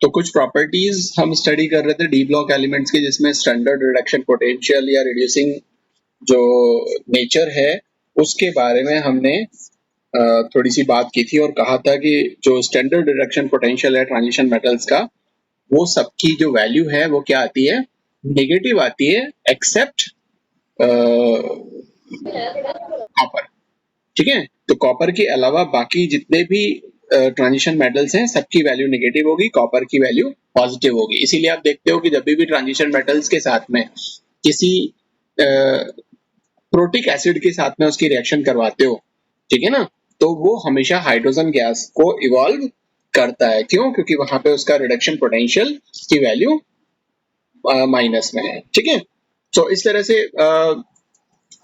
तो कुछ प्रॉपर्टीज हम स्टडी कर रहे थे डी ब्लॉक एलिमेंट्स के, जिसमें स्टैंडर्ड रिडक्शन पोटेंशियल या रिड्यूसिंग जो नेचर है उसके बारे में हमने थोड़ी सी बात की थी और कहा था कि जो स्टैंडर्ड रिडक्शन पोटेंशियल है ट्रांजिशन मेटल्स का, वो सबकी जो वैल्यू है वो क्या आती है, नेगेटिव आती है, एक्सेप्ट कॉपर। ठीक है, तो कॉपर के अलावा बाकी जितने भी ट्रांजिशन मेटल्स हैं सबकी वैल्यू नेगेटिव होगी, कॉपर की वैल्यू पॉजिटिव होगी। इसीलिए आप देखते हो कि जब भी ट्रांजिशन मेटल्स के साथ में किसी प्रोटिक एसिड के साथ में उसकी रिएक्शन करवाते हो, ठीक है ना, तो वो हमेशा हाइड्रोजन गैस को इवॉल्व करता है। क्यों? क्योंकि वहां पे उसका रिडक्शन पोटेंशियल की वैल्यू माइनस में है। ठीक है, तो इस तरह से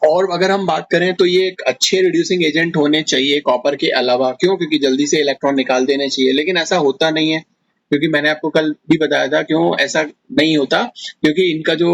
और अगर हम बात करें तो ये एक अच्छे रिड्यूसिंग एजेंट होने चाहिए कॉपर के अलावा। क्यों? क्योंकि जल्दी से इलेक्ट्रॉन निकाल देने चाहिए, लेकिन ऐसा होता नहीं है, क्योंकि मैंने आपको कल भी बताया था क्यों ऐसा नहीं होता। क्योंकि इनका जो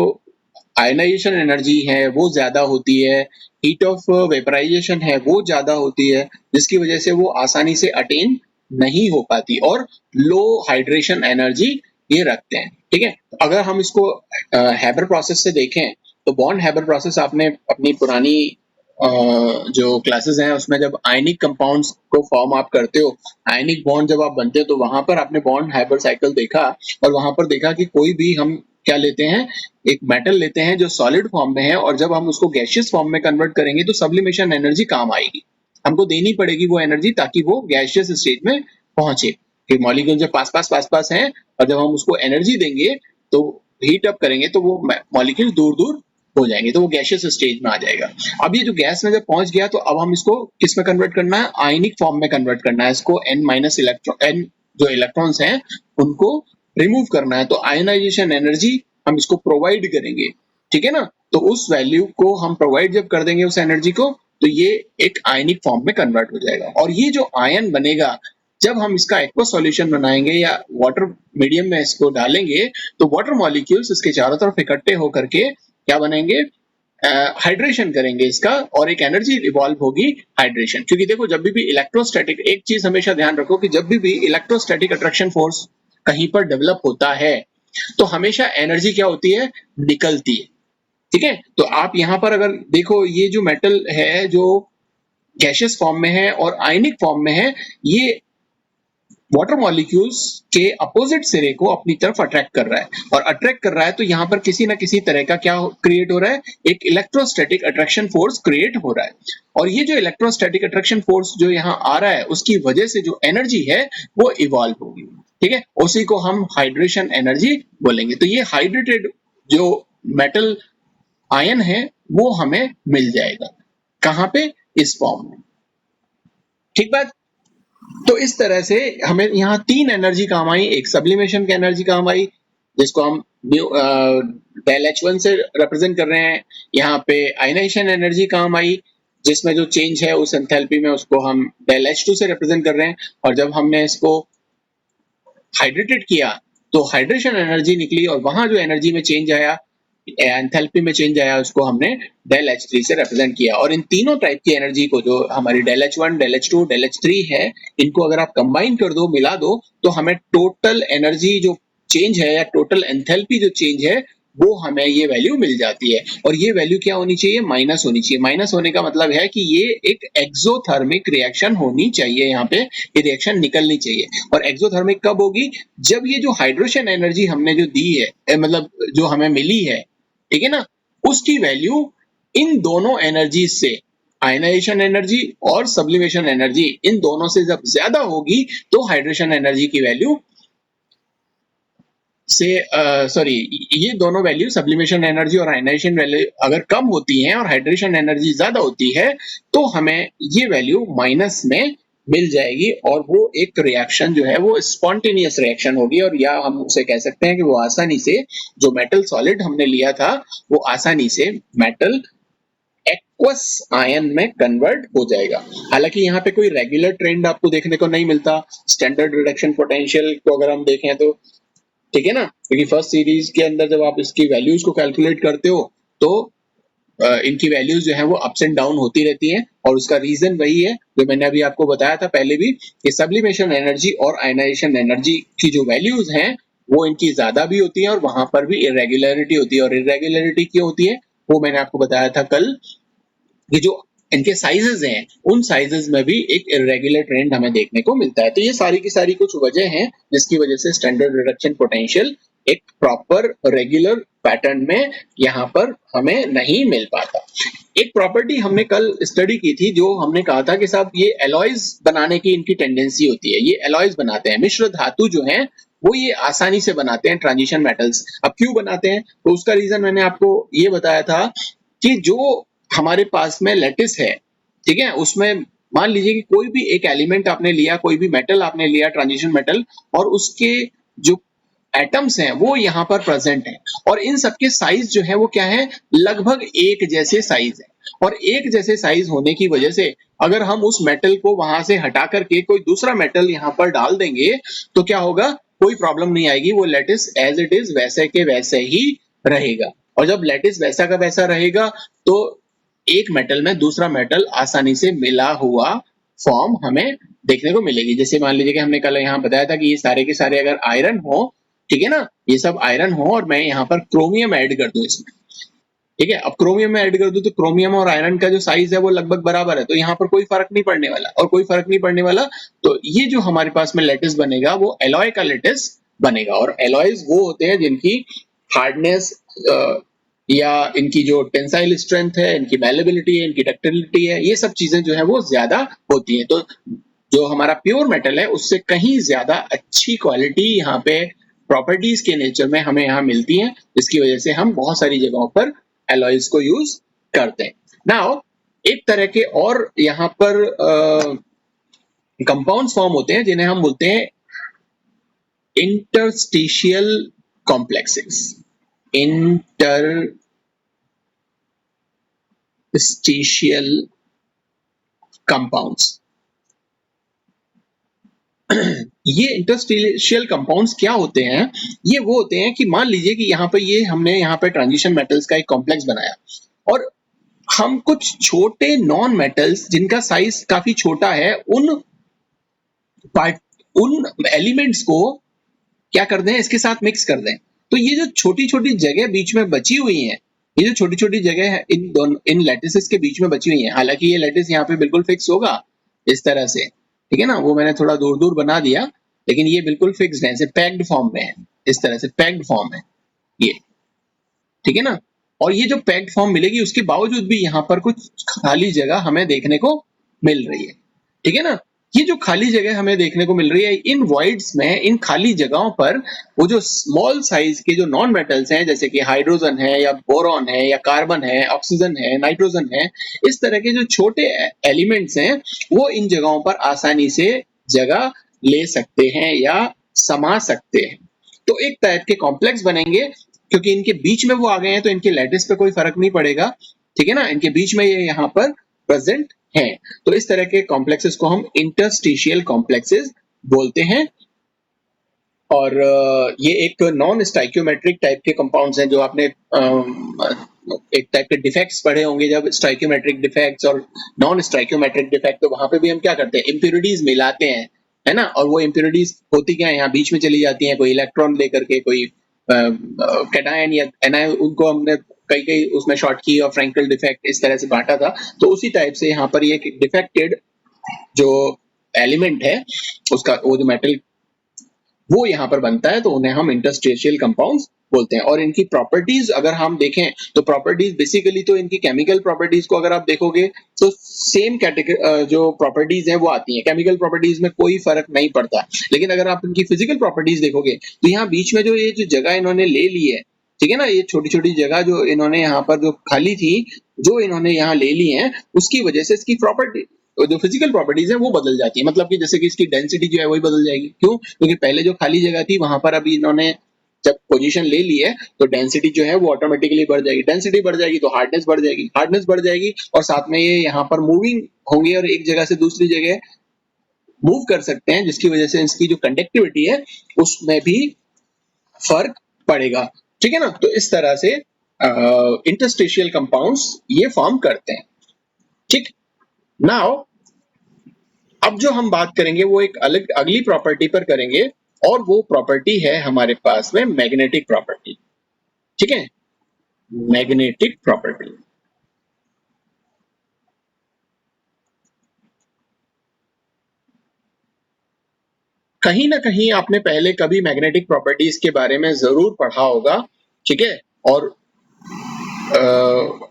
आयनाइजेशन एनर्जी है वो ज्यादा होती है, हीट ऑफ वेपराइजेशन है वो ज्यादा होती है, जिसकी वजह से वो आसानी से अटेन नहीं हो पाती और लो हाइड्रेशन एनर्जी ये रखते हैं। ठीक है, अगर हम इसको हैबर प्रोसेस से देखें तो बॉन्ड हैबर प्रोसेस आपने अपनी पुरानी जो क्लासेस हैं उसमें जब आयनिक कंपाउंड्स को फॉर्म आप करते हो, आयनिक बॉन्ड जब आप बनते हो, तो वहां पर आपने बॉन्ड हैबर साइकिल देखा और वहां पर देखा कि कोई भी हम क्या लेते हैं, एक मेटल लेते हैं जो सॉलिड फॉर्म में है, और जब हम उसको गैसियस फॉर्म में कन्वर्ट करेंगे तो सब्लिमेशन एनर्जी काम आएगी, हमको देनी पड़ेगी वो एनर्जी ताकि वो गैसियस स्टेज में पहुंचे। कि मॉलिक्यूल जब पास पास हैं और जब हम उसको एनर्जी देंगे तो हीट अप करेंगे तो वो मॉलिक्यूल दूर दूर हो जाएंगे, तो वो गैसियस स्टेज में आ जाएगा। अब ये जो गैस में जब पहुंच गया तो अब हम इसको किस में कन्वर्ट करना है, आयनिक फॉर्म में कन्वर्ट करना है। इसको n माइनस इलेक्ट्रॉन, n जो इलेक्ट्रॉन्स हैं उनको रिमूव करना है, तो आयनाइजेशन एनर्जी हम इसको प्रोवाइड करेंगे। ठीक है ना, तो उस वैल्यू को हम प्रोवाइड जब कर देंगे उस एनर्जी को, तो ये एक आयनिक फॉर्म में कन्वर्ट हो जाएगा। और ये जो आयन बनेगा, जब हम इसका एक्वा सॉल्यूशन बनाएंगे या वाटर मीडियम में इसको डालेंगे, तो वाटर मॉलिक्यूल्स इसके चारों तरफ इकट्ठे होकर के क्या बनेंगे, हाइड्रेशन करेंगे इसका, और एक एनर्जी इवॉल्व होगी हाइड्रेशन। क्योंकि देखो जब भी इलेक्ट्रोस्टैटिक, एक चीज हमेशा ध्यान रखो कि जब भी इलेक्ट्रोस्टैटिक अट्रैक्शन फोर्स कहीं पर डेवलप होता है तो हमेशा एनर्जी क्या होती है, निकलती है। ठीक है, तो आप यहां पर अगर देखो ये जो मेटल है जो गैसियस फॉर्म में है और आयनिक फॉर्म में है, ये वाटर मॉलिक्यूल्स के अपोजिट सिरे को अपनी तरफ अट्रैक्ट कर रहा है, और अट्रैक्ट कर रहा है तो यहाँ पर किसी ना किसी तरह का क्या क्रिएट हो रहा है, एक इलेक्ट्रोस्टैटिक अट्रैक्शन फोर्स क्रिएट हो रहा है। और ये जो इलेक्ट्रोस्टैटिक अट्रैक्शन फोर्स जो यहाँ आ रहा है उसकी वजह से जो एनर्जी है वो इवॉल्व होगी। ठीक है, उसी को हम हाइड्रेशन एनर्जी बोलेंगे। तो ये हाइड्रेटेड जो मेटल आयन है वो हमें मिल जाएगा, कहाँ पे, इस फॉर्म में। ठीक बात। तो इस तरह से हमें यहाँ तीन एनर्जी काम आई, एक सब्लिमेशन की एनर्जी काम आई जिसको हम डेल H1 से रिप्रेजेंट कर रहे हैं, यहाँ पे आयनाइजेशन एनर्जी काम आई जिसमें जो चेंज है उस एंथैल्पी में उसको हम डेल H2 से रिप्रेजेंट कर रहे हैं, और जब हमने इसको हाइड्रेटेड किया तो हाइड्रेशन एनर्जी निकली, और वहां जो एनर्जी में चेंज आया, एंथैल्पी में चेंज आया, उसको हमने डेल H3 से रिप्रेजेंट किया। और इन तीनों टाइप की एनर्जी को, जो हमारी del H1, del H2, del H3 है, इनको अगर आप कंबाइन कर दो, मिला दो, तो हमें टोटल एनर्जी जो चेंज है या टोटल एंथैल्पी जो चेंज है वो हमें ये वैल्यू मिल जाती है। और ये वैल्यू क्या होनी चाहिए, माइनस होनी चाहिए। माइनस होने का मतलब है कि ये एक एक्सोथर्मिक रिएक्शन होनी चाहिए, यहाँ पे ये रिएक्शन निकलनी चाहिए। और एक्सोथर्मिक कब होगी, जब ये जो हाइड्रोजन एनर्जी हमने जो दी है, मतलब जो हमें मिली है, ठीक है ना, उसकी वैल्यू इन दोनों एनर्जी से, आयनाइजेशन एनर्जी और सब्लिमेशन एनर्जी, इन दोनों से जब ज्यादा होगी तो हाइड्रेशन एनर्जी की वैल्यू से सॉरी, ये दोनों वैल्यू सब्लिमेशन एनर्जी और आयनाइजेशन वैल्यू अगर कम होती हैं और हाइड्रेशन एनर्जी ज्यादा होती है तो हमें ये वैल्यू माइनस में मिल जाएगी, और वो एक रिएक्शन जो है वो स्पॉन्टेनियस रिएक्शन होगी। और या हम उसे कह सकते हैं कि वो आसानी से, जो मेटल सॉलिड हमने लिया था वो आसानी से मेटल एक्वस आयन में कन्वर्ट हो जाएगा। हालांकि यहाँ पे कोई रेगुलर ट्रेंड आपको देखने को नहीं मिलता स्टैंडर्ड रिडक्शन पोटेंशियल को अगर हम देखें तो, ठीक है ना, क्योंकि फर्स्ट सीरीज के अंदर जब आप इसकी वैल्यूज को कैलकुलेट करते हो तो इनकी वैल्यूज जो है वो अप्स एंड डाउन होती रहती है, और उसका रीजन वही है जो मैंने अभी आपको बताया था पहले भी, कि सब्लिमेशन एनर्जी और आयनाइजेशन एनर्जी की जो वैल्यूज हैं वो इनकी ज्यादा भी होती है और वहां पर भी इरेगुलरिटी होती है। और इरेगुलरिटी क्यों होती है वो मैंने आपको बताया था कल, कि जो इनके साइजेस हैं उन साइजेस में भी एक इरेगुलर ट्रेंड हमें देखने को मिलता है। तो ये सारी की सारी कुछ वजह हैं जिसकी वजह से स्टैंडर्ड रिडक्शन पोटेंशियल एक प्रॉपर रेगुलर पैटर्न में यहाँ पर हमें नहीं मिल पाता। एक प्रॉपर्टी हमने कल स्टडी की थी जो हमने कहा था कि साहब ये एलॉयज बनाने की इनकी टेंडेंसी होती है, ये एलॉयज बनाते हैं, मिश्र धातु जो है वो ये आसानी से बनाते हैं ट्रांजिशन मेटल्स। अब क्यों बनाते हैं तो उसका रीजन मैंने आपको ये बताया था कि जो हमारे पास में लैटिस है, ठीक है, उसमें मान लीजिए कि कोई भी एक एलिमेंट आपने लिया, कोई भी मेटल आपने लिया ट्रांजिशन मेटल, और उसके जो एटम्स हैं वो यहाँ पर प्रेजेंट हैं, और इन सबके साइज जो है वो क्या है, लगभग एक जैसे साइज है। और एक जैसे साइज होने की वजह से अगर हम उस मेटल को वहां से हटा करके कोई दूसरा मेटल यहाँ पर डाल देंगे तो क्या होगा, कोई प्रॉब्लम नहीं आएगी, वो लैटिस एज इट इज वैसे के वैसे ही रहेगा। और जब लैटिस वैसा का वैसा रहेगा तो एक मेटल में दूसरा मेटल आसानी से मिला हुआ फॉर्म हमें देखने को मिलेगी। जैसे मान लीजिए कि हमने कल यहाँ बताया था कि ये सारे के सारे अगर आयरन हो, ठीक है ना, ये सब आयरन हो और मैं यहाँ पर क्रोमियम ऐड कर दूं इसमें, ठीक है, अब क्रोमियम में ऐड कर दूं तो क्रोमियम और आयरन का जो साइज है वो लगभग बराबर है, तो यहाँ पर कोई फर्क नहीं पड़ने वाला, और कोई फर्क नहीं पड़ने वाला तो ये जो हमारे पास में लेटिस बनेगा वो एलॉय का लेटिस बनेगा। और एलॉयज वो होते हैं जिनकी हार्डनेस या इनकी जो टेंसाइल स्ट्रेंथ है, इनकी मैलेबिलिटी है, इनकी डक्टिलिटी है, ये सब चीजें जो है वो ज्यादा होती है। तो जो हमारा प्योर मेटल है उससे कहीं ज्यादा अच्छी क्वालिटी यहाँ पे प्रॉपर्टीज के नेचर में हमें यहाँ मिलती हैं, जिसकी वजह से हम बहुत सारी जगहों पर एलॉयज को यूज करते हैं। नाउ एक तरह के और यहाँ पर कंपाउंड्स फॉर्म होते हैं जिन्हें हम बोलते हैं इंटरस्टिशियल कॉम्प्लेक्सेस। इंटरस्टिशियल कंपाउंड्स ये इंटरस्टिशियल कंपाउंड्स क्या होते हैं, ये वो होते हैं कि मान लीजिए कि यहाँ पे ये हमने यहाँ पे ट्रांजिशन मेटल्स का एक कॉम्प्लेक्स बनाया और हम कुछ छोटे नॉन मेटल्स जिनका साइज काफी छोटा है उन एलिमेंट्स को क्या कर दें, इसके साथ मिक्स कर दें। तो ये जो छोटी छोटी जगह बीच में बची हुई है, ये जो छोटी छोटी जगह है इन लैटिसेस के बीच में बची हुई है, हालांकि ये लैटिस यहाँ पे बिल्कुल फिक्स होगा इस तरह से, ठीक है ना, वो मैंने थोड़ा दूर दूर बना दिया, लेकिन ये बिल्कुल फिक्स्ड है, पैक्ड फॉर्म में है, इस तरह से पैक्ड फॉर्म है ये, ठीक है ना। और ये जो पैक्ड फॉर्म मिलेगी उसके बावजूद भी यहाँ पर कुछ खाली जगह हमें देखने को मिल रही है, ठीक है ना। ये जो खाली जगह हमें देखने को मिल रही है, इन वॉइड्स में, इन खाली जगहों पर वो जो स्मॉल साइज के जो नॉन मेटल्स हैं जैसे कि हाइड्रोजन है या बोरॉन है या कार्बन है, ऑक्सीजन है, नाइट्रोजन है, इस तरह के जो छोटे एलिमेंट्स हैं वो इन जगहों पर आसानी से जगह ले सकते हैं या समा सकते हैं। तो एक टाइप के कॉम्प्लेक्स बनेंगे क्योंकि इनके बीच में वो आ गए हैं तो इनके लैटिस पे कोई फर्क नहीं पड़ेगा, ठीक है ना, इनके बीच में ये यहाँ पर प्रेजेंट हैं। तो इस तरह के कॉम्प्लेक्सेस को हम इंटरस्टिशियल कॉम्प्लेक्सेस बोलते हैं। और ये एक नॉन स्टाइक्योमेट्रिक टाइप के कंपाउंड्स हैं जो आपने एक टाइप के डिफेक्ट्स पढ़े होंगे, जब स्टाइक्योमेट्रिक डिफेक्ट्स और नॉन स्टाइक्योमेट्रिक डिफेक्ट, तो वहां पे भी हम क्या करते हैं, इम्प्योरिटीज मिलाते हैं, है ना। और वो इम्प्योरिटीज होती क्या है, यहाँ बीच में चली जाती हैं, कोई इलेक्ट्रॉन लेकर के, कोई कैटायन या एनायन, उनको हमने कई कई उसमें शॉर्ट की और फ्रैंकल डिफेक्ट इस तरह से बांटा था। तो उसी टाइप से यहाँ पर ये डिफेक्टेड जो एलिमेंट है उसका वो जो मेटल वो यहाँ पर बनता है, तो उन्हें हम इंटरस्टिशियल कंपाउंड्स बोलते हैं। और इनकी प्रॉपर्टीज अगर हम देखें तो प्रॉपर्टीज बेसिकली तो इनकी केमिकल प्रॉपर्टीज को अगर आप देखोगे तो सेम कैटेगरी जो प्रॉपर्टीज हैं वो आती हैं, केमिकल प्रॉपर्टीज में कोई फर्क नहीं पड़ता। लेकिन अगर आप इनकी फिजिकल प्रॉपर्टीज देखोगे तो यहाँ बीच में जो ये जो जगह इन्होंने ले ली है, ठीक है ना, ये छोटी छोटी जगह जो इन्होंने यहाँ पर जो खाली थी जो इन्होंने यहाँ ले ली है, उसकी वजह से इसकी प्रॉपर्टी जो फिजिकल प्रॉपर्टीज है वो बदल जाती है। मतलब कि जैसे कि इसकी डेंसिटी जो है वही बदल जाएगी। क्यों? क्योंकि पहले जो खाली जगह थी वहां पर अभी इन्होंने जब पोजीशन ले ली है तो डेंसिटी जो है वो ऑटोमेटिकली बढ़ जाएगी, डेंसिटी बढ़ जाएगी तो हार्डनेस बढ़ जाएगी, हार्डनेस बढ़ जाएगी और साथ में ये यहाँ पर मूविंग होंगे और एक जगह से दूसरी जगह मूव कर सकते हैं, जिसकी वजह से इसकी जो कंडक्टिविटी है उसमें भी फर्क पड़ेगा, ठीक है ना। तो इस तरह से इंटरस्टिशियल कंपाउंड्स ये फॉर्म करते हैं। ठीक, नाउ अब जो हम बात करेंगे वो एक अलग अगली प्रॉपर्टी पर करेंगे, और वो प्रॉपर्टी है हमारे पास में मैग्नेटिक प्रॉपर्टी। ठीक है, मैग्नेटिक प्रॉपर्टी। कहीं ना कहीं आपने पहले कभी मैग्नेटिक प्रॉपर्टीज के बारे में जरूर पढ़ा होगा। ठीक है, और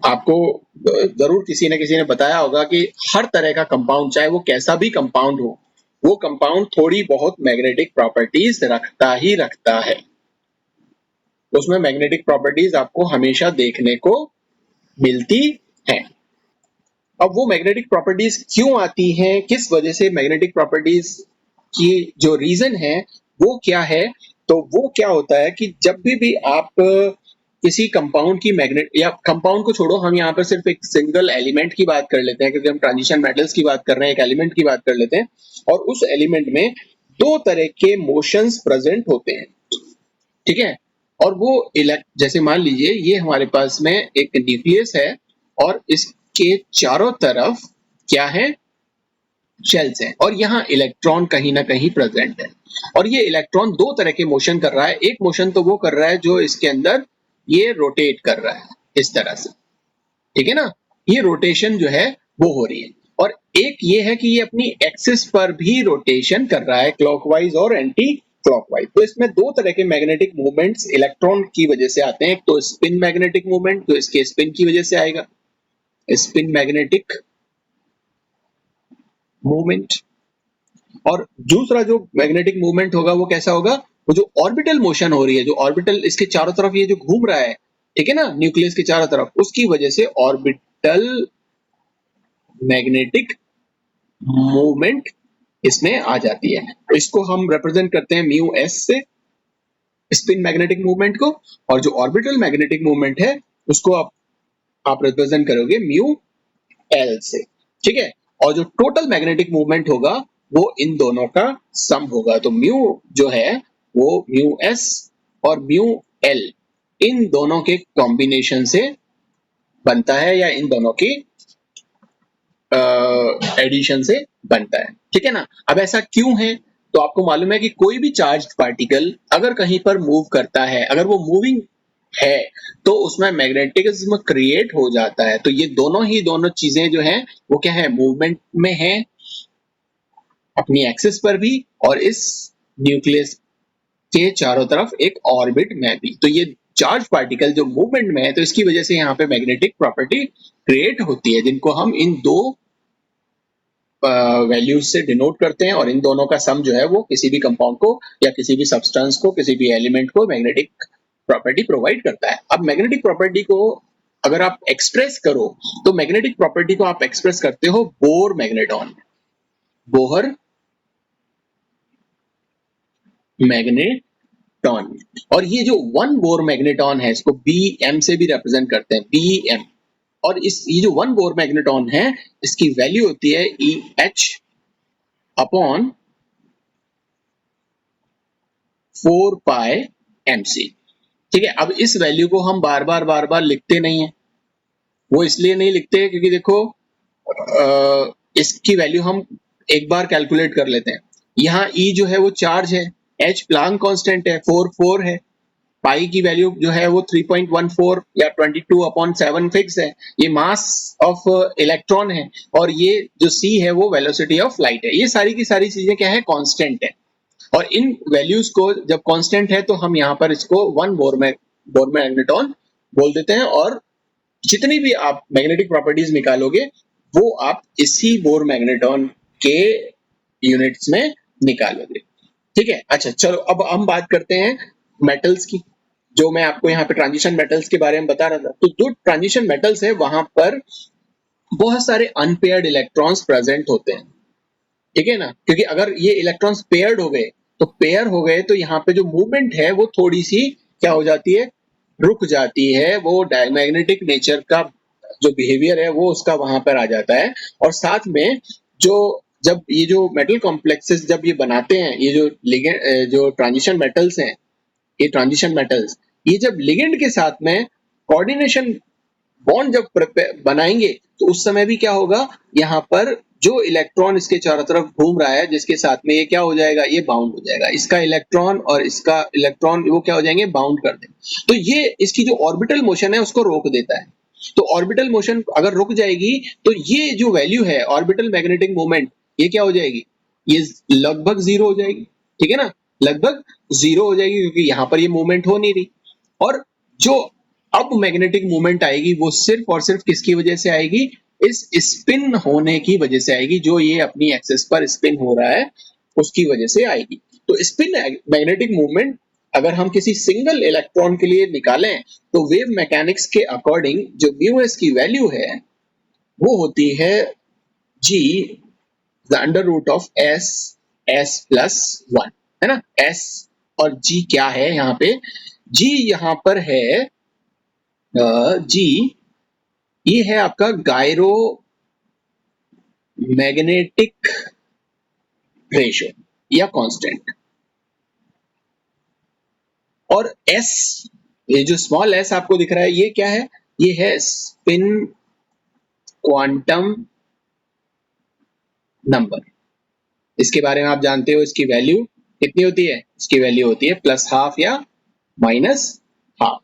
आपको जरूर किसी न किसी ने बताया होगा कि हर तरह का कंपाउंड, चाहे वो कैसा भी कंपाउंड हो, वो कंपाउंड थोड़ी बहुत मैग्नेटिक प्रॉपर्टीज रखता ही रखता है। उसमें मैग्नेटिक प्रॉपर्टीज आपको हमेशा देखने को मिलती हैं। अब वो मैग्नेटिक प्रॉपर्टीज क्यों आती हैं, किस वजह से मैग्नेटिक प्रॉपर्टीज की जो रीजन है वो क्या है, तो वो क्या होता है कि जब भी आप किसी कंपाउंड की मैग्नेट, या कंपाउंड को छोड़ो, हम यहाँ पर सिर्फ एक सिंगल एलिमेंट की बात कर लेते हैं, क्योंकि हम ट्रांजिशन मेटल्स की बात कर रहे हैं, एक एलिमेंट की बात कर लेते हैं, और उस एलिमेंट में दो तरह के मोशंस प्रेजेंट होते हैं। ठीक है, और वो जैसे मान लीजिए ये हमारे पास में एक न्यूक्लियस है, और इसके चारों तरफ क्या है, शेल्स हैं, और यहाँ इलेक्ट्रॉन कहीं ना कहीं प्रेजेंट है। और ये इलेक्ट्रॉन दो तरह के मोशन कर रहा है। एक मोशन तो वो कर रहा है जो इसके अंदर ये रोटेट कर रहा है इस तरह से, ठीक है ना, ये रोटेशन जो है वो हो रही है। और एक ये है कि ये अपनी एक्सिस पर भी रोटेशन कर रहा है, क्लॉकवाइज और एंटी क्लॉकवाइज। तो इसमें दो तरह के मैग्नेटिक मूवमेंट्स इलेक्ट्रॉन की वजह से आते हैं। एक तो स्पिन मैग्नेटिक मूवमेंट, तो इसके स्पिन की वजह से आएगा स्पिन मैग्नेटिक मूवमेंट। और दूसरा जो मैग्नेटिक मूवमेंट होगा वो कैसा होगा, वो जो ऑर्बिटल मोशन हो रही है, जो ऑर्बिटल इसके चारों तरफ ये जो घूम रहा है, ठीक है ना, न्यूक्लियस के चारों तरफ, उसकी वजह से ऑर्बिटल मैग्नेटिक मूवमेंट इसमें आ जाती है। तो इसको हम रिप्रेजेंट करते हैं म्यू एस से, स्पिन मैग्नेटिक मूवमेंट को, और जो ऑर्बिटल मैग्नेटिक मूवमेंट है उसको आप रिप्रेजेंट करोगे म्यू एल से। ठीक है, और जो टोटल मैग्नेटिक मूवमेंट होगा वो इन दोनों का सम होगा। तो म्यू जो है वो म्यू एस और म्यू एल इन दोनों के कॉम्बिनेशन से बनता है, या इन दोनों की एडिशन से बनता है। ठीक है ना, अब ऐसा क्यों है, तो आपको मालूम है कि कोई भी चार्ज पार्टिकल अगर कहीं पर मूव करता है, अगर वो मूविंग है, तो उसमें मैग्नेटिज्म क्रिएट हो जाता है। तो ये दोनों चीजें जो हैं वो क्या है, मूवमेंट में है, अपनी एक्सिस पर भी, और इस न्यूक्लियस के चारों तरफ एक ऑर्बिट में भी। तो ये चार्ज पार्टिकल जो मूवमेंट में है, तो इसकी वजह से यहाँ पे मैग्नेटिक प्रॉपर्टी क्रिएट होती है, जिनको हम इन दो वैल्यूज से डिनोट करते हैं। और इन दोनों का सम जो है वो किसी भी कंपाउंड को, या किसी भी सब्सटेंस को, किसी भी एलिमेंट को मैग्नेटिक प्रॉपर्टी प्रोवाइड करता है। अब मैग्नेटिक प्रॉपर्टी को अगर आप एक्सप्रेस करो, तो मैग्नेटिक प्रॉपर्टी को आप एक्सप्रेस करते हो बोर मैग्नेटॉन, बोहर मैग्नेटॉन। और ये जो वन बोर मैग्नेटॉन है, इसको बी एम से भी रिप्रेजेंट करते हैं, बी एम। और ये जो वन बोर मैग्नेटॉन है, इसकी वैल्यू होती है ई एच अपॉन 4 पाई एम सी। ठीक है, अब इस वैल्यू को हम बार बार लिखते नहीं है। वो इसलिए नहीं लिखते क्योंकि देखो इसकी वैल्यू हम एक बार कैलकुलेट कर लेते हैं। यहाँ ई जो है वो चार्ज है, एच प्लांक कांस्टेंट है, 4 है, पाई की वैल्यू जो है वो 3.14 या 22/7 फिक्स है, ये मास ऑफ इलेक्ट्रॉन है, और ये जो सी है वो वेलोसिटी ऑफ लाइट है। ये सारी की सारी चीजें क्या है, कांस्टेंट है। और इन वैल्यूज को जब कांस्टेंट है तो हम यहाँ पर इसको वन बोर मैग्नेटॉन बोल देते हैं, और जितनी भी आप मैग्नेटिक प्रॉपर्टीज निकालोगे वो आप इसी बोर मैग्नेटॉन के यूनिट्स में निकालोगे। ठीक है, अच्छा चलो अब हम बात करते हैं मेटल्स की, जो मैं आपको यहाँ पे ट्रांजिशन मेटल्स के बारे में बता रहा था। तो जो ट्रांजिशन मेटल्स है वहां पर बहुत सारे अनपेयर्ड इलेक्ट्रॉन्स प्रेजेंट होते हैं। ठीक है ना, क्योंकि अगर ये इलेक्ट्रॉन्स पेयर्ड हो गए, तो पेयर हो गए तो यहाँ पे जो मूवमेंट है वो थोड़ी सी क्या हो जाती है, रुक जाती है। वो डायमैग्नेटिक नेचर का जो बिहेवियर है वो उसका वहां पर आ जाता है। और साथ में जो जब ये जो मेटल कॉम्प्लेक्सेस जब ये बनाते हैं, ये जो लिगेंड जो ट्रांजिशन मेटल्स हैं, ये ट्रांजिशन मेटल्स, ये जब लिगेंड के साथ में कोऑर्डिनेशन बॉन्ड जब बनाएंगे तो उस समय भी क्या होगा, यहाँ पर जो इलेक्ट्रॉन इसके चारों तरफ घूम रहा है जिसके साथ में ये क्या हो जाएगा, ये बाउंड हो जाएगा, इसका इलेक्ट्रॉन और इसका इलेक्ट्रॉन वो क्या हो जाएंगे, बाउंड कर देंगे। तो ये इसकी जो ऑर्बिटल मोशन है उसको रोक देता है। तो ऑर्बिटल मोशन अगर रुक जाएगी तो ये जो वैल्यू है ऑर्बिटल मैग्नेटिक मोमेंट, ये क्या हो जाएगी, ये लगभग जीरो हो जाएगी। ठीक है ना, लगभग जीरो हो जाएगी क्योंकि यहाँ पर ये मूवमेंट हो नहीं रही। और जो अब मैग्नेटिक मूवमेंट आएगी वो सिर्फ और सिर्फ किसकी वजह से आएगी, इस स्पिन होने की वजह से आएगी, जो ये अपनी एक्सिस पर स्पिन हो रहा है उसकी वजह से आएगी। तो स्पिन मैग्नेटिक मूवमेंट अगर हम किसी सिंगल इलेक्ट्रॉन के लिए निकालें तो वेव मैकेनिक्स के अकॉर्डिंग जो म्यू एस की वैल्यू है वो होती है g the under root of s s plus one, है ना। एस और जी क्या है यहाँ पे, जी यहाँ पर है जी ये है आपका गायरो मैग्नेटिक रेशो या कांस्टेंट, और एस ये जो स्मॉल एस आपको दिख रहा है ये क्या है, ये है स्पिन क्वांटम नंबर। इसके बारे में आप जानते हो, इसकी वैल्यू कितनी होती है, इसकी वैल्यू होती है +½ या -½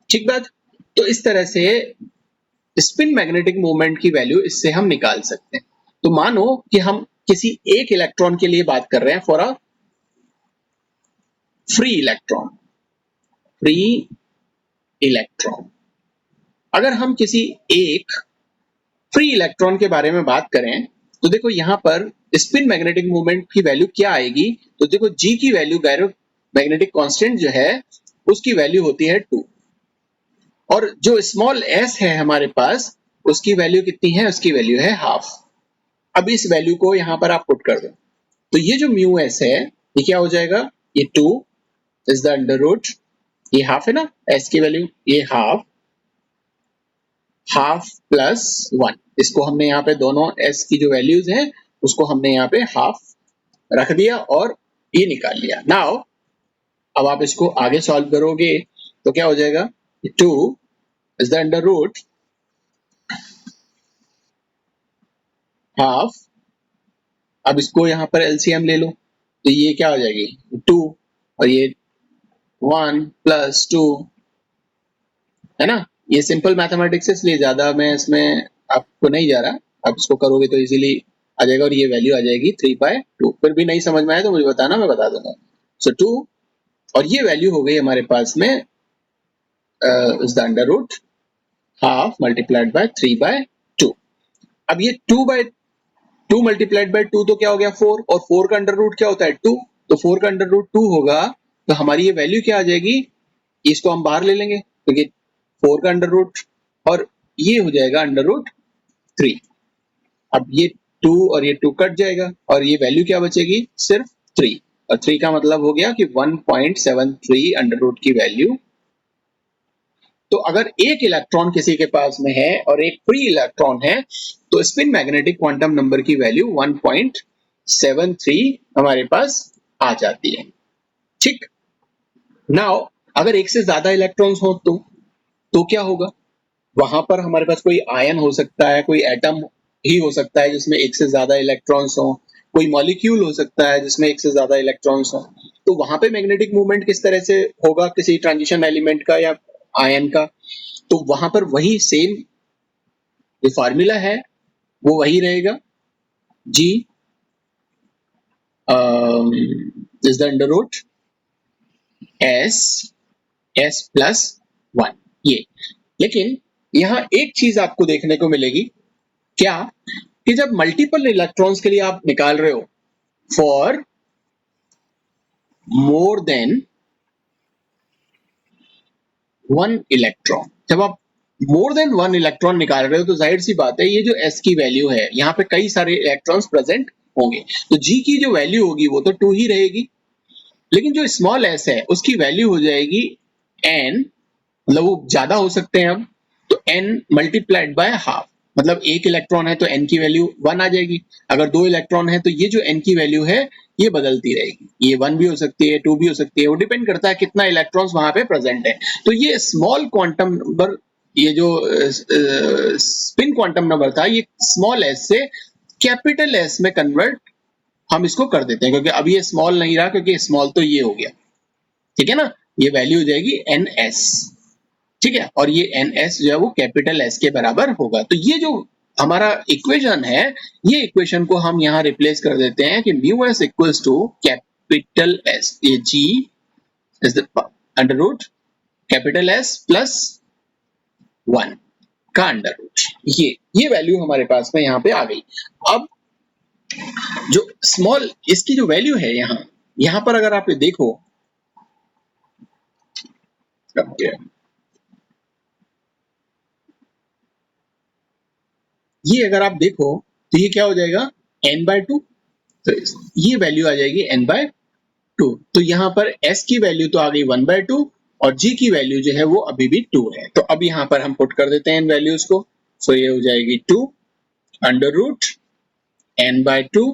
ठीक बात। तो इस तरह से स्पिन मैग्नेटिक मूवमेंट की वैल्यू इससे हम निकाल सकते हैं। तो मानो कि हम किसी एक इलेक्ट्रॉन के लिए बात कर रहे हैं फॉर अ फ्री इलेक्ट्रॉन। अगर हम किसी एक फ्री इलेक्ट्रॉन के बारे में बात करें तो देखो यहां पर स्पिन मैग्नेटिक मूवमेंट की वैल्यू क्या आएगी, तो देखो जी की वैल्यू गायरो मैग्नेटिक कांस्टेंट जो है उसकी वैल्यू होती है 2, और जो स्मॉल एस है हमारे पास उसकी वैल्यू कितनी है, उसकी वैल्यू है ½ अब इस वैल्यू को यहां पर आप पुट कर दो तो ये जो म्यू एस है ये क्या हो जाएगा, ये 2 इज द अंडर रूट, ये ½ है ना एस की वैल्यू, ये ½ +1, इसको हमने यहाँ पे दोनों s की जो वैल्यूज हैं उसको हमने यहाँ पे ½ रख दिया और ये निकाल लिया। नाउ अब आप इसको आगे सॉल्व करोगे तो क्या हो जाएगा, 2 इज द अंडर रूट ½ अब इसको यहाँ पर एलसीएम ले लो तो ये क्या हो जाएगी 2 और ये 1 + 2, है ना। ये सिंपल मैथमेटिक्स है इसलिए ज्यादा मैं इसमें आपको नहीं जा रहा, आप इसको करोगे तो इजीली आ जाएगा और ये वैल्यू आ जाएगी 3/2। फिर भी नहीं समझ में आए तो मुझे बताना, मैं बता दूंगा। सो 2 और ये वैल्यू हो गई हमारे पास में इज द अंडर रूट ½ × 3/2। अब ये 2/2 × 2 तो क्या हो गया 4, और 4 का अंडर रूट क्या होता है 2, तो 4 का अंडर रूट 2 होगा तो हमारी ये वैल्यू क्या आ जाएगी, इसको हम बाहर ले लेंगे क्योंकि 4 का अंडर रूट और ये हो जाएगा अंडर रूट 3। अब ये 2 और ये 2 कट जाएगा और ये वैल्यू क्या बचेगी, सिर्फ 3, और 3 का मतलब हो गया कि 1.73 अंडर रूट की वैल्यू। तो अगर एक इलेक्ट्रॉन किसी के पास में है और एक फ्री इलेक्ट्रॉन है तो स्पिन मैग्नेटिक क्वांटम नंबर की वैल्यू 1.73 हमारे पास आ जाती है। ठीक, नाउ अगर एक से ज्यादा इलेक्ट्रॉन्स हो तो क्या होगा, वहां पर हमारे पास कोई आयन हो सकता है, कोई एटम ही हो सकता है जिसमें एक से ज्यादा इलेक्ट्रॉन्स हो, कोई मॉलिक्यूल हो सकता है जिसमें एक से ज्यादा इलेक्ट्रॉन्स हो। तो वहां पे मैग्नेटिक मूवमेंट किस तरह से होगा किसी ट्रांजिशन एलिमेंट का या आयन का, तो वहां पर वही सेम जो फार्मूला है वो वही रहेगा, g is the under root s +1 ये। लेकिन यहाँ एक चीज आपको देखने को मिलेगी, क्या कि जब मल्टीपल इलेक्ट्रॉन्स के लिए आप निकाल रहे हो फॉर मोर देन 1 इलेक्ट्रॉन, जब आप मोर देन 1 इलेक्ट्रॉन निकाल रहे हो तो जाहिर सी बात है ये जो s की वैल्यू है यहाँ पे कई सारे इलेक्ट्रॉन्स प्रेजेंट होंगे, तो g की जो वैल्यू होगी वो तो 2 ही रहेगी, लेकिन जो स्मॉल s है उसकी वैल्यू हो जाएगी n, मतलब वो ज्यादा हो सकते हैं अब, तो n × ½ मतलब एक इलेक्ट्रॉन है तो n की वैल्यू 1 आ जाएगी, अगर 2 इलेक्ट्रॉन है तो ये जो n की वैल्यू है ये बदलती रहेगी, ये 1 भी हो सकती है 2 भी हो सकती है, वो डिपेंड करता है कितना इलेक्ट्रॉन्स वहां पे प्रेजेंट है। तो ये स्मॉल क्वांटम नंबर, ये जो स्पिन क्वांटम नंबर था, ये स्मॉल एस से कैपिटल एस में कन्वर्ट हम इसको कर देते हैं, क्योंकि अब ये स्मॉल नहीं रहा, क्योंकि स्मॉल तो ये हो गया, ठीक है ना, ये वैल्यू हो जाएगी एन एस, ठीक है, और ये एन एस जो है वो कैपिटल एस के बराबर होगा। तो ये जो हमारा इक्वेशन है, ये इक्वेशन को हम यहाँ रिप्लेस कर देते हैं कि mu s equals to capital s, ये g is the under root capital s plus 1 का अंडर रूट, ये वैल्यू हमारे पास में यहाँ पे आ गई। अब जो स्मॉल इसकी जो वैल्यू है यहाँ पर अगर आप देखो, ये अगर आप देखो तो ये क्या हो जाएगा n/2, तो ये वैल्यू आ जाएगी n/2। तो यहाँ पर s की वैल्यू तो आ गई 1/2 और g की वैल्यू जो है वो अभी भी 2 है। तो अब यहाँ पर हम पुट कर देते हैं इन वैल्यूज को, सो ये हो जाएगी 2 अंडर रूट n/2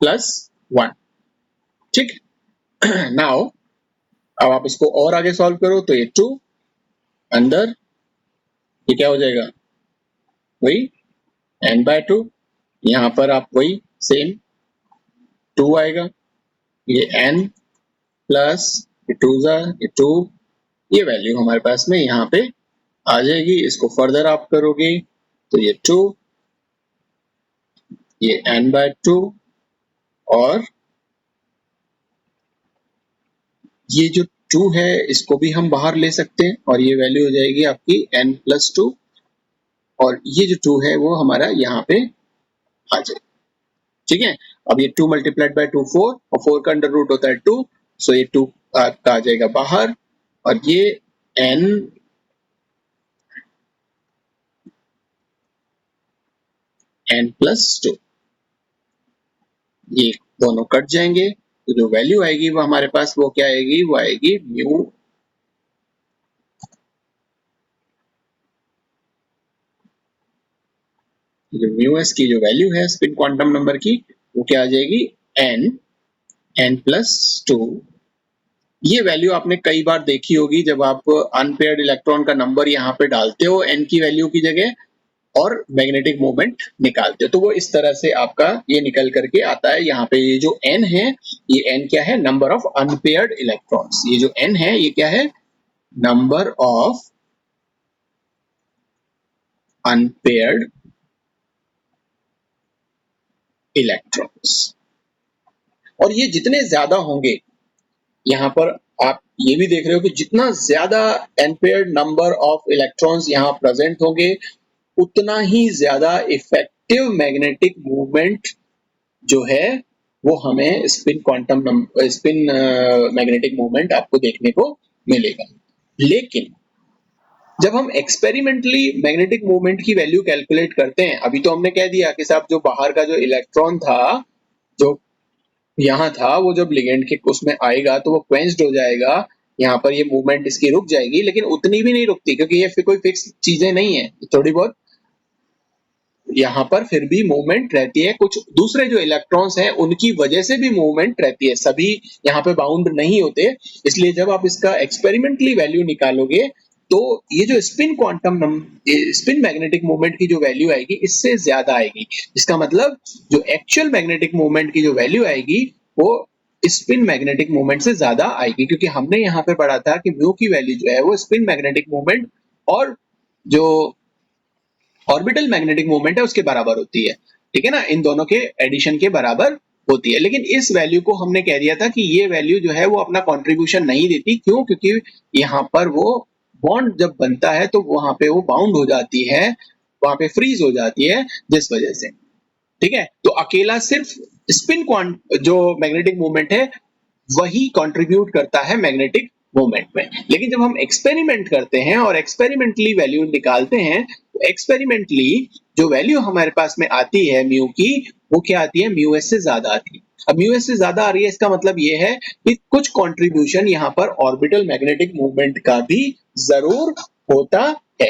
प्लस 1, ठीक। नाउ अब आप इसको और आगे सॉल्व करो तो ये 2 अंदर, ये क्या हो जाएगा वही n/2, यहाँ पर आप वही सेम 2 आएगा, ये n प्लस ये 2, ये वैल्यू हमारे पास में यहाँ पे आ जाएगी। इसको फर्दर आप करोगे तो ये 2, ये n/2 और ये जो 2 है इसको भी हम बाहर ले सकते हैं और ये वैल्यू हो जाएगी आपकी n+2 और ये जो 2 है वो हमारा यहाँ पे आ जाएगा, ठीक है। अब ये 2 मल्टीप्लाइड बाय 2 4 और 4 का अंडर रूट होता है 2, सो ये 2 का आ जाएगा बाहर और ये n+2, ये दोनों कट जाएंगे, तो जो वैल्यू आएगी वो हमारे पास वो क्या आएगी, वो आएगी म्यू एस की जो वैल्यू है स्पिन क्वांटम नंबर की, वो क्या आ जाएगी n+2। ये वैल्यू आपने कई बार देखी होगी जब आप अनपेयर्ड इलेक्ट्रॉन का नंबर यहाँ पे डालते हो n की वैल्यू की जगह और मैग्नेटिक मोमेंट निकालते हो, तो वो इस तरह से आपका ये निकल करके आता है। यहाँ पे ये जो n है, ये n क्या है, नंबर ऑफ अनपेयर्ड इलेक्ट्रॉन्स, ये जो n है ये क्या है, नंबर ऑफ अनपेयर्ड इलेक्ट्रॉन्स। और ये जितने ज्यादा होंगे, यहाँ पर आप ये भी देख रहे हो कि जितना ज्यादा अनपेयर्ड नंबर ऑफ इलेक्ट्रॉन्स यहाँ प्रेजेंट होंगे, उतना ही ज्यादा इफेक्टिव मैग्नेटिक मूवमेंट जो है वो हमें स्पिन मैग्नेटिक मूवमेंट आपको देखने को मिलेगा। लेकिन जब हम एक्सपेरिमेंटली मैग्नेटिक मूवमेंट की वैल्यू कैलकुलेट करते हैं, अभी तो हमने कह दिया कि साहब जो बाहर का जो इलेक्ट्रॉन था जो यहाँ था, वो जब लिगेंड के उसमें आएगा तो वो क्वेंस्ड हो जाएगा, यहाँ पर ये मूवमेंट इसकी रुक जाएगी, लेकिन उतनी भी नहीं रुकती क्योंकि ये कोई फिक्स चीजें नहीं है, थोड़ी बहुत यहाँ पर फिर भी मूवमेंट रहती है, कुछ दूसरे जो इलेक्ट्रॉन्स हैं उनकी वजह से भी मूवमेंट रहती है, सभी यहाँ पे बाउंड नहीं होते। इसलिए जब आप इसका एक्सपेरिमेंटली वैल्यू निकालोगे तो ये जो स्पिन मैग्नेटिक मूवमेंट की जो वैल्यू आएगी इससे ज्यादा आएगी, इसका मतलब जो एक्चुअल मैग्नेटिक मूवमेंट की जो वैल्यू आएगी वो स्पिन मैग्नेटिक मूवमेंट से ज्यादा आएगी, क्योंकि हमने यहाँ पे पढ़ा था कि म्यू की वैल्यू जो है वो स्पिन मैग्नेटिक मूवमेंट और जो ऑर्बिटल मैग्नेटिक मूवमेंट है उसके बराबर होती है, ठीक है ना, इन दोनों के एडिशन के बराबर होती है। लेकिन इस वैल्यू को हमने कह दिया था कि ये वैल्यू जो है वो अपना कंट्रीब्यूशन नहीं देती, क्यों, क्योंकि यहाँ पर वो बॉन्ड जब बनता है तो वहां पे वो बाउंड हो जाती है, वहां पे फ्रीज हो जाती है, जिस वजह से, ठीक है। तो अकेला सिर्फ स्पिन जो मैग्नेटिक मूवमेंट है वही कंट्रीब्यूट करता है मैग्नेटिक मूवमेंट में। लेकिन जब हम एक्सपेरिमेंट करते हैं और एक्सपेरिमेंटली वैल्यू निकालते हैं तो एक्सपेरिमेंटली जो वैल्यू हमारे पास में आती है म्यू की, वो क्या आती है, म्यू एस से ज्यादा आती है। अब म्यू एस से ज्यादा आ रही है, इसका मतलब ये है कि कुछ कंट्रीब्यूशन यहाँ पर ऑर्बिटल मैग्नेटिक मूवमेंट का भी जरूर होता है,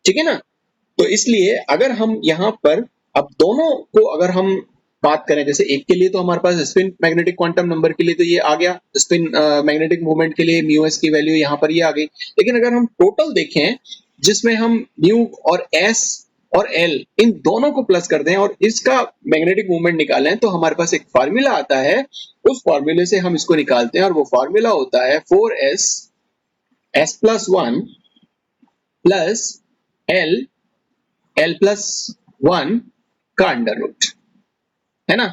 ठीक है ना। तो इसलिए अगर हम यहाँ पर अब दोनों को अगर हम बात करें, जैसे एक के लिए तो हमारे पास स्पिन मैग्नेटिक क्वांटम नंबर के लिए तो ये आ गया, स्पिन मैग्नेटिक मूवमेंट के लिए म्यू एस की वैल्यू यहाँ पर ये आ गई। लेकिन अगर हम टोटल देखें जिसमें हम म्यू और एस और एल इन दोनों को प्लस कर दें और इसका मैग्नेटिक मूवमेंट निकालें, तो हमारे पास एक फार्मूला आता है, उस फार्मूले से हम इसको निकालते हैं और वो फार्मूला होता है 4s s+1 plus L l+1 का अंडर रूट, है ना।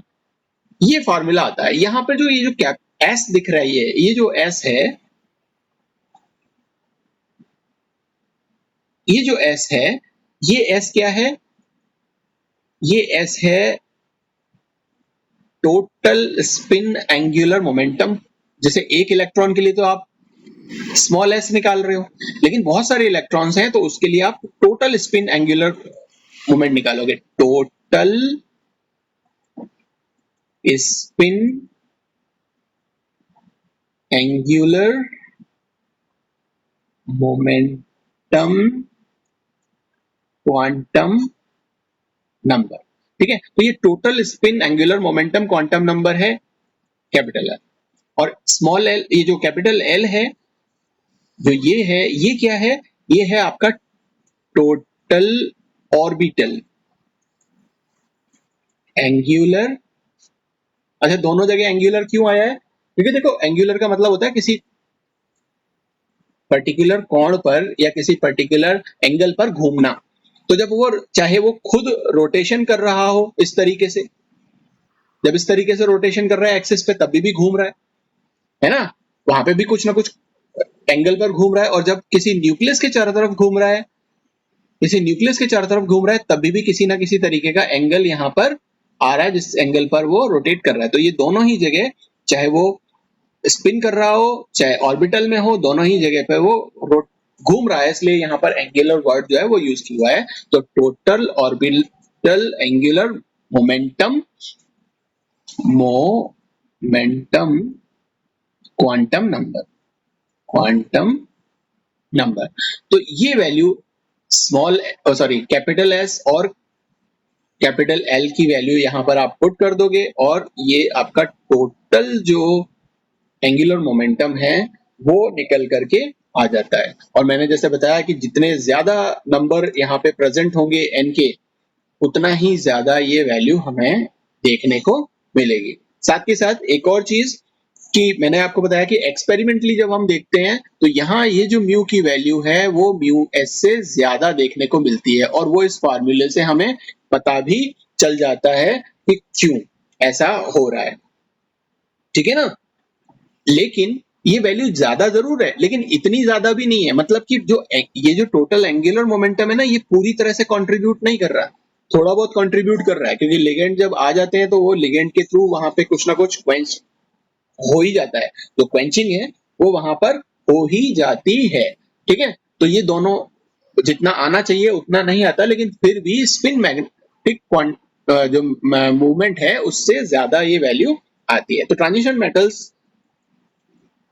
ये फार्मूला आता है। यहाँ पे जो ये जो क्या एस दिख रहा है, ये जो एस है, ये जो एस है, ये एस क्या है, ये एस है टोटल स्पिन एंगुलर मोमेंटम। जैसे एक इलेक्ट्रॉन के लिए तो आप स्मॉल एस निकाल रहे हो, लेकिन बहुत सारे इलेक्ट्रॉन्स हैं तो उसके लिए आप टोटल स्पिन एंगुलर मोमेंट निकालोगे। Total spin angular momentum quantum number, ठीक है। तो ये total spin angular momentum quantum number है कैपिटल एल, और स्मॉल एल, ये जो कैपिटल एल है, जो ये है, ये क्या है, ये है आपका टोटल ऑर्बिटल एंगुलर। अच्छा, दोनों जगह एंगुलर क्यों आया है, क्योंकि देखो एंगुलर का मतलब होता है किसी पर्टिकुलर कोण पर या किसी पर्टिकुलर एंगल पर घूमना। तो जब वो चाहे वो खुद रोटेशन कर रहा हो इस तरीके से, जब इस तरीके से रोटेशन कर रहा है एक्सिस पे, तब भी घूम रहा है ना, वहां पे भी कुछ ना कुछ एंगल पर घूम रहा है। और जब किसी न्यूक्लियस के चारों तरफ घूम रहा है, किसी न्यूक्लियस के चारों तरफ घूम रहा है, तब भी किसी ना किसी तरीके का एंगल यहाँ पर आ रहा है जिस एंगल पर वो रोटेट कर रहा है। तो ये दोनों ही जगह, चाहे वो स्पिन कर रहा हो चाहे ऑर्बिटल में हो, दोनों ही जगह पे वो घूम रहा है, इसलिए यहाँ पर एंगुलर वर्ड जो है वो यूज किया है। तो total orbital angular momentum quantum number. तो ये वैल्यू स्मॉल कैपिटल एस और कैपिटल एल की वैल्यू यहाँ पर आप पुट कर दोगे और ये आपका टोटल जो एंगुलर मोमेंटम है वो निकल करके आ जाता है। और मैंने जैसे बताया कि जितने ज्यादा नंबर यहाँ पे प्रेजेंट होंगे एन के, उतना ही ज्यादा ये वैल्यू हमें देखने को मिलेगी। साथ ही साथ एक और चीज कि मैंने आपको बताया कि एक्सपेरिमेंटली जब हम देखते हैं तो यहाँ ये जो म्यू की वैल्यू है वो म्यू एस से ज्यादा देखने को मिलती है, और वो इस फार्मूले से हमें पता भी चल जाता है कि क्यों ऐसा हो रहा है, ठीक है ना। लेकिन ये वैल्यू ज्यादा जरूर है, लेकिन इतनी ज्यादा भी नहीं है। मतलब कि जो ये जो टोटल एंगुलर मोमेंटम है ना, ये पूरी तरह से कंट्रीब्यूट नहीं कर रहा, थोड़ा बहुत कंट्रीब्यूट कर रहा है, क्योंकि लिगेंड जब आ जाते हैं तो वो लिगेंड के थ्रू वहां पे कुछ ना कुछ क्वेंच हो ही जाता है, तो क्वेंचिंग है वो वहां पर हो ही जाती है, ठीक है। तो ये दोनों जितना आना चाहिए उतना नहीं आता, लेकिन फिर भी स्पिन मैग्नेटिक जो मूवमेंट है उससे ज्यादा ये वैल्यू आती है। तो ट्रांजिशन मेटल्स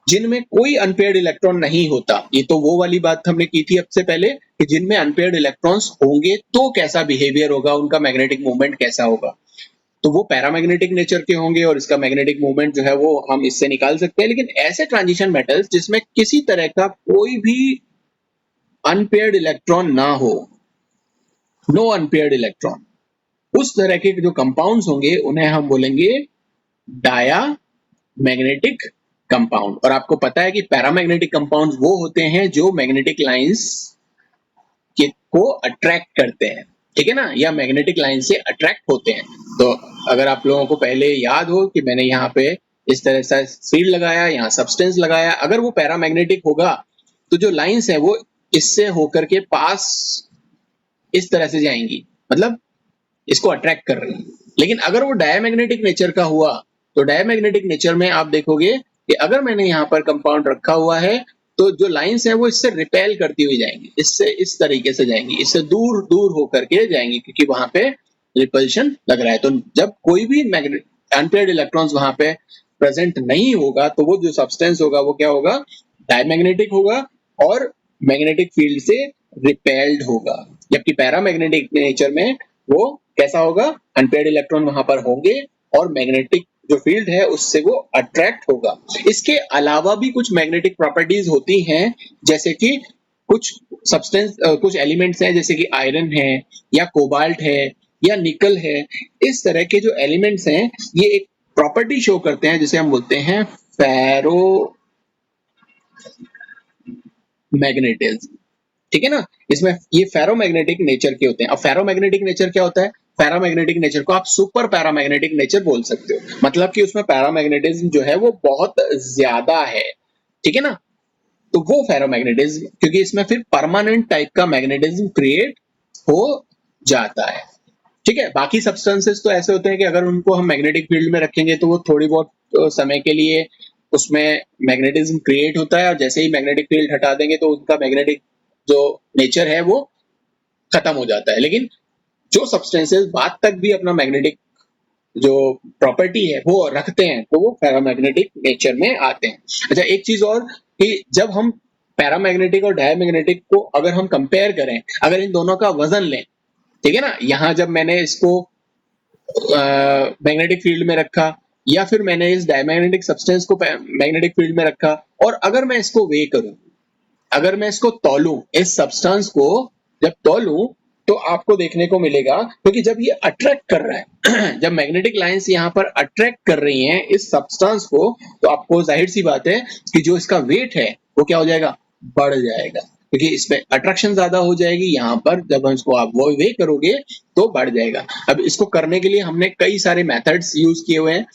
जिनमें कोई अनपेयर्ड इलेक्ट्रॉन नहीं होता, ये तो वो वाली बात हमने की थी अब से पहले कि जिनमें अनपेयर्ड इलेक्ट्रॉन्स होंगे तो कैसा बिहेवियर होगा, उनका मैग्नेटिक मूवमेंट कैसा होगा, तो वो पैरामैग्नेटिक नेचर के होंगे और इसका मैग्नेटिक मूवमेंट जो है वो हम इससे निकाल सकते हैं। लेकिन ऐसे ट्रांजिशन मेटल्स जिसमें किसी तरह का कोई भी अनपेयर्ड इलेक्ट्रॉन ना हो, नो अनपेयर्ड इलेक्ट्रॉन, उस तरह के जो कंपाउंड्स होंगे उन्हें हम बोलेंगे डाया मैग्नेटिक कंपाउंड। और आपको पता है कि पैरामैग्नेटिक कंपाउंड्स वो होते हैं जो मैग्नेटिक लाइंस को अट्रैक्ट करते हैं, ठीक है ना, या मैग्नेटिक लाइन से अट्रैक्ट होते हैं। तो अगर आप लोगों को पहले याद हो कि मैंने यहाँ पे इस तरह से फील्ड लगाया, यहाँ सब्सटेंस लगाया, अगर वो पैरामैग्नेटिक होगा तो जो लाइंस है वो इससे होकर के पास इस तरह से जाएंगी, मतलब इसको अट्रैक्ट कर रही है। लेकिन अगर वो डायमैग्नेटिक नेचर का हुआ तो डायमैग्नेटिक नेचर में आप देखोगे कि अगर मैंने यहाँ पर कंपाउंड रखा हुआ है तो जो लाइंस है वो इससे रिपेल करती हुई जाएंगी, इससे इस तरीके से जाएंगी, इससे दूर दूर होकर के जाएंगी, क्योंकि वहां पे रिपल्शन लग रहा है। तो जब कोई भी अनपेयर्ड इलेक्ट्रॉन्स वहां पे प्रेजेंट नहीं होगा तो वो जो सब्सटेंस होगा वो क्या होगा, डायमैग्नेटिक होगा और मैग्नेटिक फील्ड से रिपेल्ड होगा। जबकि पैरामैग्नेटिक नेचर में वो कैसा होगा, अनपेयर्ड इलेक्ट्रॉन वहां पर होंगे और मैग्नेटिक जो फील्ड है उससे वो अट्रैक्ट होगा। इसके अलावा भी कुछ मैग्नेटिक प्रॉपर्टीज होती हैं, जैसे कि कुछ सब्सटेंस कुछ एलिमेंट्स हैं जैसे कि आयरन है या कोबाल्ट है या निकल है। इस तरह के जो एलिमेंट्स हैं ये एक प्रॉपर्टी शो करते हैं जिसे हम बोलते हैं फेरो मैग्नेटिज्म। ठीक है ना, इसमें ये फेरोमैग्नेटिक नेचर के होते हैं। अब फेरोमैग्नेटिक नेचर क्या होता है, पैरामैग्नेटिक नेचर को आप सुपर पैरामैग्नेटिक नेचर बोल सकते हो, मतलब कि उसमें पैरामैग्नेटिज्म जो है वो बहुत ज्यादा है। ठीक है ना, तो वो फेरोमैग्नेटिज्म, क्योंकि इसमें फिर परमानेंट टाइप का मैग्नेटिज्म क्रिएट हो जाता है। ठीक है, बाकी सब्सटेंसेस तो ऐसे होते हैं कि अगर उनको हम मैग्नेटिक फील्ड में रखेंगे तो वो थोड़ी बहुत समय के लिए उसमें मैग्नेटिज्म क्रिएट होता है, और जैसे ही मैग्नेटिक फील्ड हटा देंगे तो उनका मैग्नेटिक जो नेचर है वो खत्म हो जाता है। लेकिन जो सब्सटेंसेस बाद तक भी अपना मैग्नेटिक जो प्रॉपर्टी है वो रखते हैं तो वो पैरामैग्नेटिक नेचर में आते हैं। अच्छा, एक चीज और कि जब हम पैरामैग्नेटिक और डायमैग्नेटिक को अगर हम कंपेयर करें, अगर इन दोनों का वजन लें, ठीक है ना, यहां जब मैंने इसको मैग्नेटिक फील्ड में रखा या फिर मैंने इस डायमैग्नेटिक सब्सटेंस को मैग्नेटिक फील्ड में रखा, और अगर मैं इसको वे करूं, अगर मैं इसको तौलूं, इस सब्सटेंस को जब तौलूं तो आपको देखने को मिलेगा, क्योंकि जब ये अट्रैक्ट कर रहा है जब मैग्नेटिक लाइंस यहाँ पर अट्रैक्ट कर रही हैं इस सब्सटेंस को, तो आपको जाहिर सी बात है कि जो इसका वेट है वो क्या हो जाएगा, बढ़ जाएगा, क्योंकि इसमें अट्रैक्शन ज्यादा हो जाएगी। यहाँ पर जब हम इसको आप वो वे करोगे तो बढ़ जाएगा। अब इसको करने के लिए हमने कई सारे मेथड्स यूज किए हुए हैं,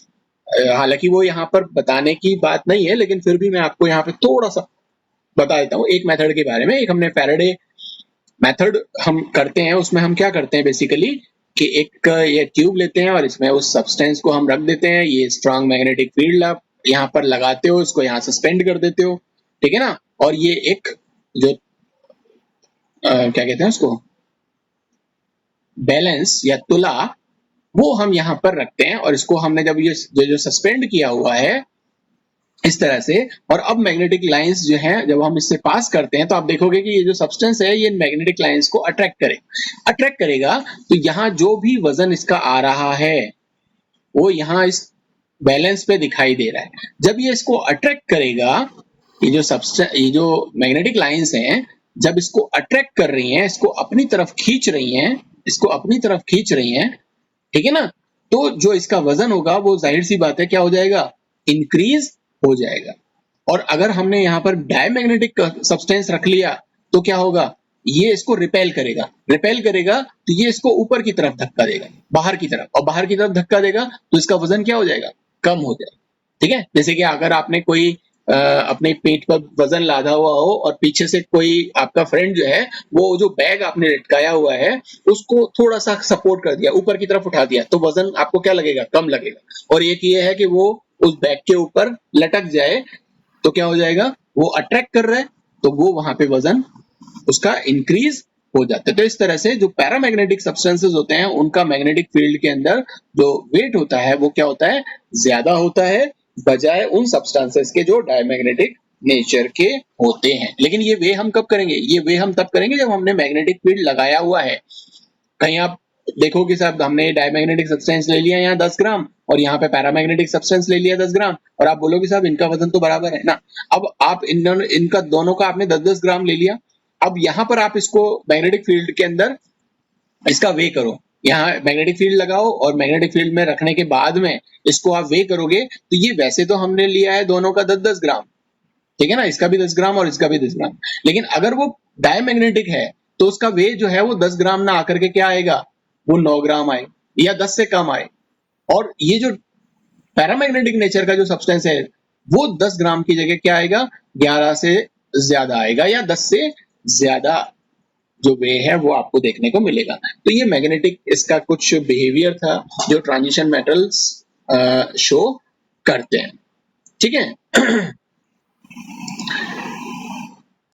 हालांकि वो यहाँ पर बताने की बात नहीं है, लेकिन फिर भी मैं आपको यहाँ पे थोड़ा सा बता देता हूँ एक मेथड के बारे में। एक हमने फैराडे मेथड हम करते हैं, उसमें हम क्या करते हैं बेसिकली कि एक ये ट्यूब लेते हैं और इसमें उस सब्सटेंस को हम रख देते हैं, ये स्ट्रांग मैग्नेटिक फील्ड आप यहाँ पर लगाते हो, इसको यहाँ सस्पेंड कर देते हो, ठीक है ना, और ये एक जो क्या कहते हैं उसको, बैलेंस या तुला, वो हम यहाँ पर रखते हैं, और इसको हमने जब ये जो सस्पेंड किया हुआ है इस तरह से, और अब मैग्नेटिक लाइंस जो है जब हम इससे पास करते हैं तो आप देखोगे कि ये जो सब्सटेंस है ये मैग्नेटिक लाइंस को अट्रैक्ट करेगा। तो यहाँ जो भी वजन इसका आ रहा है वो यहाँ इस बैलेंस पे दिखाई दे रहा है। जब ये इसको अट्रैक्ट करेगा, ये जो मैग्नेटिक लाइंस हैं जब इसको अट्रैक्ट कर रही हैं, इसको अपनी तरफ खींच रही हैं, इसको अपनी तरफ खींच रही हैं, ठीक है ना, तो जो इसका वजन होगा वो जाहिर सी बात है क्या हो जाएगा, इंक्रीज हो जाएगा। और अगर हमने यहाँ पर डायमैग्नेटिक सब्सटेंस रख लिया तो क्या होगा, ये इसको रिपेल करेगा तो ये इसको ऊपर की तरफ धक्का देगा, बाहर की तरफ, और बाहर की तरफ धक्का देगा तो इसका वजन क्या हो जाएगा, कम हो जाएगा। ठीक है, जैसे कि अगर आपने कोई अपने पेट पर वजन लादा हुआ हो और पीछे से कोई आपका फ्रेंड जो है वो जो बैग आपने लटकाया हुआ है उसको थोड़ा सा सपोर्ट कर दिया, ऊपर की तरफ उठा दिया, तो वजन आपको क्या लगेगा, कम लगेगा। और एक ये है कि वो उस बैग के ऊपर लटक जाए तो क्या हो जाएगा, वो अट्रैक्ट कर रहा है तो वो वहां पे वजन उसका इंक्रीज हो जाता है। तो इस तरह से जो पैरामैग्नेटिक सब्सटेंसेस होते हैं उनका मैग्नेटिक फील्ड के अंदर जो वेट होता है वो क्या होता है, ज्यादा होता है बजाय उन सब्सटेंसेस के जो डायमैग्नेटिक नेचर के होते हैं। लेकिन ये वे हम कब करेंगे, ये वे हम तब करेंगे जब हमने मैग्नेटिक फील्ड लगाया हुआ है। कहीं आप देखो कि साहब हमने डायमैग्नेटिक सब्सटेंस ले लिया यहाँ 10 ग्राम और यहाँ पे पैरामैग्नेटिक सब्सटेंस ले लिया 10 ग्राम, और आप बोलोगे साहब इनका वजन तो बराबर है ना। अब आप इनका दोनों का आपने 10-10 ग्राम ले लिया, अब यहाँ पर आप इसको मैग्नेटिक फील्ड के अंदर इसका वे करो, यहाँ मैग्नेटिक फील्ड लगाओ और मैग्नेटिक फील्ड में रखने के बाद में इसको आप वे करोगे तो ये वैसे तो हमने लिया है दोनों का 10-10 ग्राम, ठीक है ना, इसका भी 10 ग्राम और इसका भी 10 ग्राम, लेकिन अगर वो डायमैग्नेटिक है तो उसका वे जो है वो 10 ग्राम ना आकर के क्या आएगा, वो 9 ग्राम आए या 10 से कम आए। और ये जो पैरामैग्नेटिक नेचर का जो सब्सटेंस है वो 10 ग्राम की जगह क्या आएगा, 11 से ज्यादा आएगा या 10 से ज्यादा जो वे है वो आपको देखने को मिलेगा। तो ये मैग्नेटिक इसका कुछ बिहेवियर था जो ट्रांजिशन मेटल्स शो करते हैं। ठीक है